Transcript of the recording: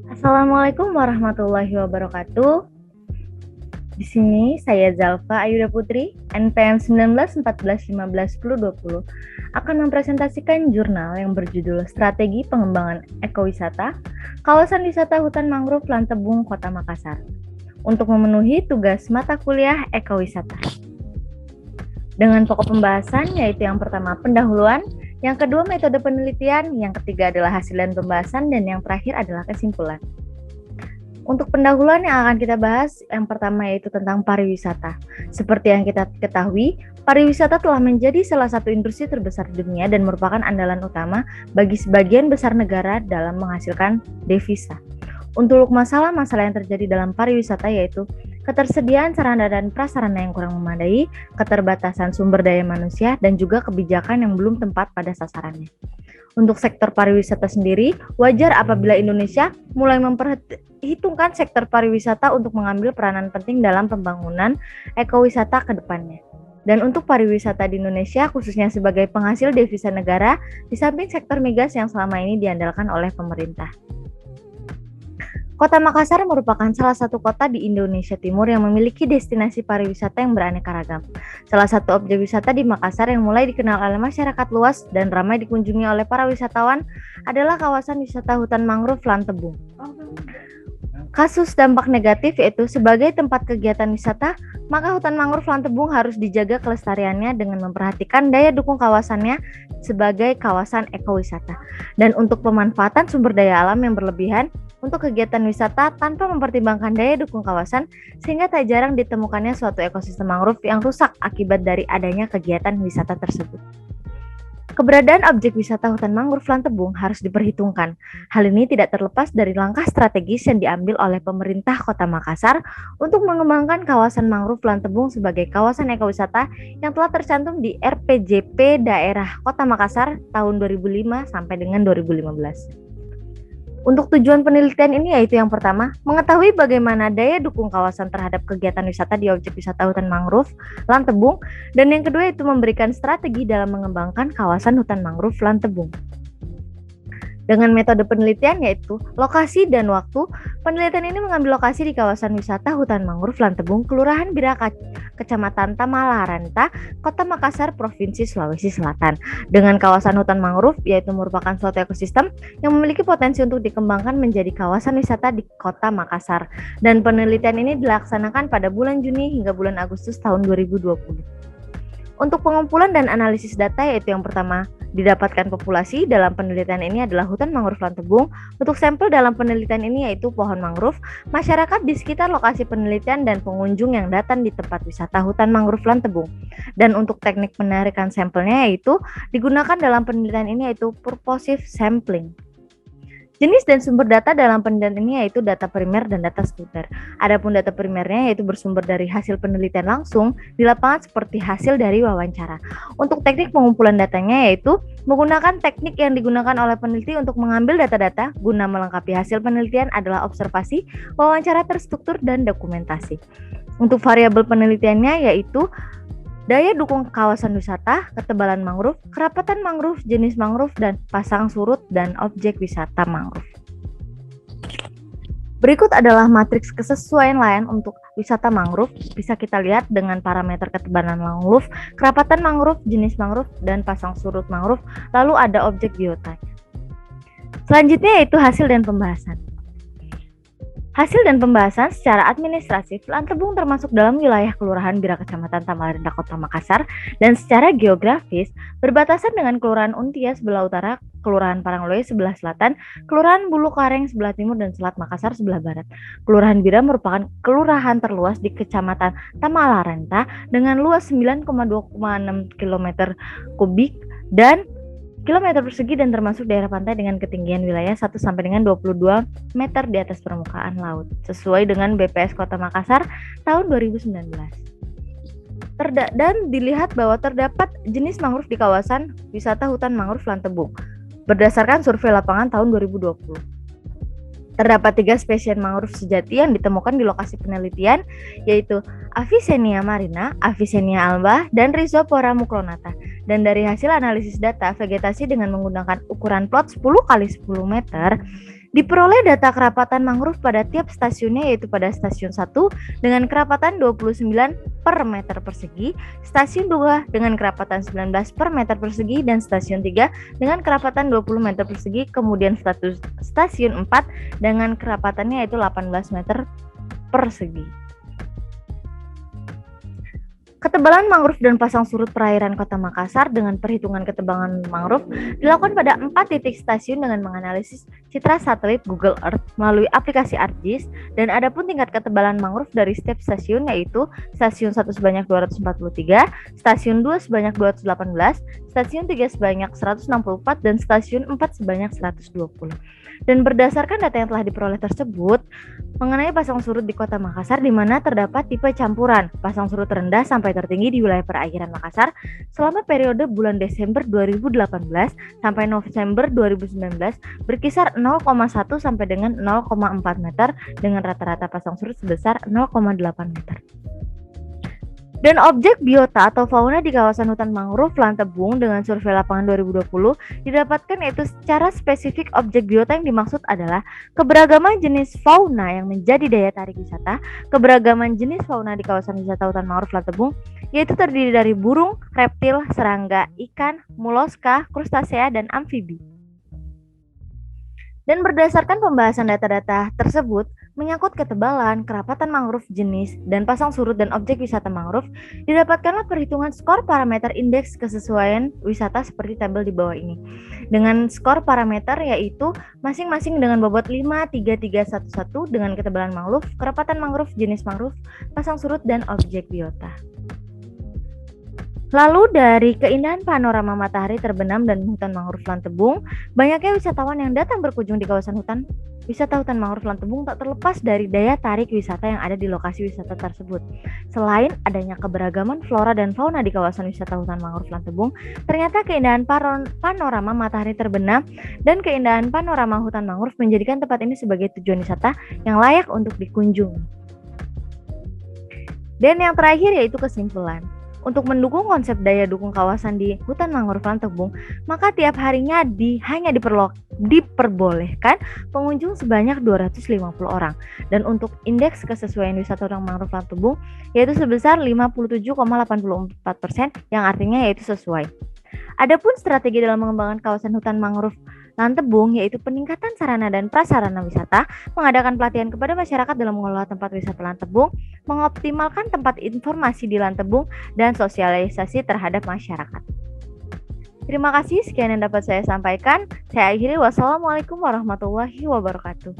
Assalamualaikum warahmatullahi wabarakatuh. Di sini saya Zalfa Ayuda Putri, NPM 1914151020 akan mempresentasikan jurnal yang berjudul Strategi Pengembangan Ekowisata, Kawasan Wisata Hutan Mangrove Lantebung, Kota Makassar, untuk memenuhi tugas mata kuliah ekowisata. Dengan pokok pembahasan yaitu yang pertama pendahuluan, yang kedua metode penelitian, yang ketiga adalah hasil dan pembahasan, dan yang terakhir adalah kesimpulan. Untuk pendahuluan yang akan kita bahas, yang pertama yaitu tentang pariwisata. Seperti yang kita ketahui, pariwisata telah menjadi salah satu industri terbesar di dunia dan merupakan andalan utama bagi sebagian besar negara dalam menghasilkan devisa. Untuk masalah-masalah yang terjadi dalam pariwisata yaitu ketersediaan sarana dan prasarana yang kurang memadai, keterbatasan sumber daya manusia, dan juga kebijakan yang belum tepat pada sasarannya. Untuk sektor pariwisata sendiri, wajar apabila Indonesia mulai memperhitungkan sektor pariwisata untuk mengambil peranan penting dalam pembangunan ekowisata ke depannya. Dan untuk pariwisata di Indonesia, khususnya sebagai penghasil devisa negara, di samping sektor migas yang selama ini diandalkan oleh pemerintah. Kota Makassar merupakan salah satu kota di Indonesia Timur yang memiliki destinasi pariwisata yang beraneka ragam. Salah satu objek wisata di Makassar yang mulai dikenal oleh masyarakat luas dan ramai dikunjungi oleh para wisatawan adalah kawasan wisata hutan mangrove Lantebung. Kasus dampak negatif yaitu sebagai tempat kegiatan wisata, maka hutan mangrove Lantebung harus dijaga kelestariannya dengan memperhatikan daya dukung kawasannya sebagai kawasan ekowisata. Dan untuk pemanfaatan sumber daya alam yang berlebihan untuk kegiatan wisata tanpa mempertimbangkan daya dukung kawasan, sehingga tak jarang ditemukannya suatu ekosistem mangrove yang rusak akibat dari adanya kegiatan wisata tersebut. Keberadaan objek wisata hutan mangrove Lantebung harus diperhitungkan. Hal ini tidak terlepas dari langkah strategis yang diambil oleh pemerintah Kota Makassar untuk mengembangkan kawasan mangrove Lantebung sebagai kawasan ekowisata yang telah tercantum di RPJP Daerah Kota Makassar tahun 2005 sampai dengan 2015. Untuk tujuan penelitian ini yaitu yang pertama, mengetahui bagaimana daya dukung kawasan terhadap kegiatan wisata di objek wisata hutan mangrove Lantebung, dan yang kedua itu memberikan strategi dalam mengembangkan kawasan hutan mangrove Lantebung. Dengan metode penelitian yaitu lokasi dan waktu, penelitian ini mengambil lokasi di kawasan wisata hutan mangrove Lantebung, Kelurahan Bira, Kecamatan Tamalaranta, Kota Makassar, Provinsi Sulawesi Selatan. Dengan kawasan hutan mangrove yaitu merupakan suatu ekosistem yang memiliki potensi untuk dikembangkan menjadi kawasan wisata di Kota Makassar. Dan penelitian ini dilaksanakan pada bulan Juni hingga bulan Agustus tahun 2020. Untuk pengumpulan dan analisis data yaitu yang pertama, didapatkan populasi dalam penelitian ini adalah hutan mangrove Lantebung. Untuk sampel dalam penelitian ini yaitu pohon mangrove, masyarakat di sekitar lokasi penelitian dan pengunjung yang datang di tempat wisata hutan mangrove Lantebung. Dan untuk teknik penarikan sampelnya yaitu digunakan dalam penelitian ini yaitu purposive sampling. Jenis dan sumber data dalam penelitian ini yaitu data primer dan data sekunder. Adapun data primernya yaitu bersumber dari hasil penelitian langsung di lapangan seperti hasil dari wawancara. Untuk teknik pengumpulan datanya yaitu menggunakan teknik yang digunakan oleh peneliti untuk mengambil data-data guna melengkapi hasil penelitian adalah observasi, wawancara terstruktur, dan dokumentasi. Untuk variabel penelitiannya yaitu daya dukung kawasan wisata, ketebalan mangrove, kerapatan mangrove, jenis mangrove, dan pasang surut dan objek wisata mangrove. Berikut adalah matriks kesesuaian layan untuk wisata mangrove. Bisa kita lihat dengan parameter ketebalan mangrove, kerapatan mangrove, jenis mangrove, dan pasang surut mangrove, lalu ada objek biotanya. Selanjutnya yaitu hasil dan pembahasan. Hasil dan pembahasan secara administratif, Lantebung termasuk dalam wilayah Kelurahan Bira Kecamatan Tamalaranta Kota Makassar, dan secara geografis berbatasan dengan Kelurahan Untia sebelah utara, Kelurahan Parangloe sebelah selatan, Kelurahan Bulu Kareng sebelah timur, dan Selat Makassar sebelah barat. Kelurahan Bira merupakan kelurahan terluas di Kecamatan Tamalaranta dengan luas 9,2,6 km kubik dan kilometer persegi dan termasuk daerah pantai dengan ketinggian wilayah 1 sampai dengan 22 meter di atas permukaan laut sesuai dengan BPS Kota Makassar tahun 2019. Dan dilihat bahwa terdapat jenis mangrove di kawasan wisata hutan mangrove Lantebung berdasarkan survei lapangan tahun 2020. Terdapat 3 spesies mangrove sejati yang ditemukan di lokasi penelitian, yaitu Avicennia marina, Avicennia alba, dan Rhizopora mucronata. Dan dari hasil analisis data vegetasi dengan menggunakan ukuran plot 10 x 10 meter, Diperoleh data kerapatan mangrove pada tiap stasiunnya, yaitu pada stasiun 1 dengan kerapatan 29 per meter persegi, stasiun 2 dengan kerapatan 19 per meter persegi, dan stasiun 3 dengan kerapatan 20 meter persegi, kemudian stasiun 4 dengan kerapatannya yaitu 18 meter persegi. Ketebalan mangrove dan pasang surut perairan Kota Makassar dengan perhitungan ketebalan mangrove dilakukan pada 4 titik stasiun dengan menganalisis citra satelit Google Earth melalui aplikasi ArcGIS, dan adapun tingkat ketebalan mangrove dari setiap stasiun yaitu stasiun 1 sebanyak 243, stasiun 2 sebanyak 218, stasiun 3 sebanyak 164, dan stasiun 4 sebanyak 120. Dan berdasarkan data yang telah diperoleh tersebut mengenai pasang surut di Kota Makassar, di mana terdapat tipe campuran pasang surut rendah sampai tertinggi di wilayah perairan Makassar selama periode bulan Desember 2018 sampai November 2019 berkisar 0,1 sampai dengan 0,4 meter dengan rata-rata pasang surut sebesar 0,8 meter. Dan objek biota atau fauna di kawasan hutan mangrove Lantebung dengan survei lapangan 2020 didapatkan, yaitu secara spesifik objek biota yang dimaksud adalah keberagaman jenis fauna yang menjadi daya tarik wisata. Keberagaman jenis fauna di kawasan wisata hutan mangrove Lantebung yaitu terdiri dari burung, reptil, serangga, ikan, moloska, krustasea, dan amfibi. Dan berdasarkan pembahasan data-data tersebut, menyangkut ketebalan, kerapatan mangrove jenis, dan pasang surut dan objek wisata mangrove, didapatkanlah perhitungan skor parameter indeks kesesuaian wisata seperti tabel di bawah ini. Dengan skor parameter yaitu masing-masing dengan bobot 5, 3, 3, 1, 1 dengan ketebalan mangrove, kerapatan mangrove, jenis mangrove, pasang surut, dan objek biota. Lalu dari keindahan panorama matahari terbenam dan hutan mangrove Lantebung, banyaknya wisatawan yang datang berkunjung di kawasan wisata hutan mangrove Lantebung tak terlepas dari daya tarik wisata yang ada di lokasi wisata tersebut. Selain adanya keberagaman flora dan fauna di kawasan wisata hutan mangrove Lantebung, ternyata keindahan panorama matahari terbenam dan keindahan panorama hutan mangrove menjadikan tempat ini sebagai tujuan wisata yang layak untuk dikunjungi. Dan yang terakhir yaitu kesimpulan. Untuk mendukung konsep daya dukung kawasan di hutan mangrove Lantebung, maka tiap harinya hanya diperbolehkan pengunjung sebanyak 250 orang. Dan untuk indeks kesesuaian wisata hutan mangrove Lantebung yaitu sebesar 57,84%, yang artinya yaitu sesuai. Adapun strategi dalam mengembangkan kawasan hutan mangrove Lantebung yaitu peningkatan sarana dan prasarana wisata, mengadakan pelatihan kepada masyarakat dalam mengelola tempat wisata Lantebung, mengoptimalkan tempat informasi di Lantebung, dan sosialisasi terhadap masyarakat. Terima kasih, sekian yang dapat saya sampaikan. Saya akhiri, wassalamualaikum warahmatullahi wabarakatuh.